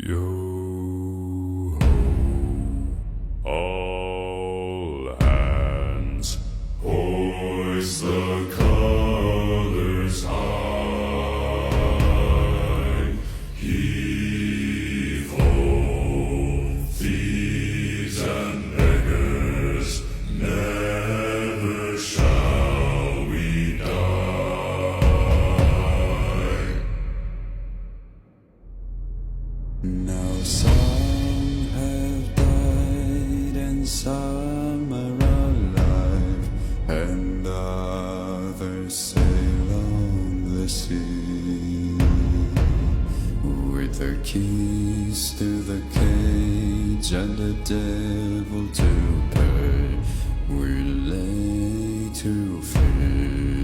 Yo ho, all hands, hoist the colors high. Heave ho, thieves and beggars, never shall we die. Now some have died and some are alive, and others sail on the sea with their keys to the cage and the devil to pay. We lay to feed.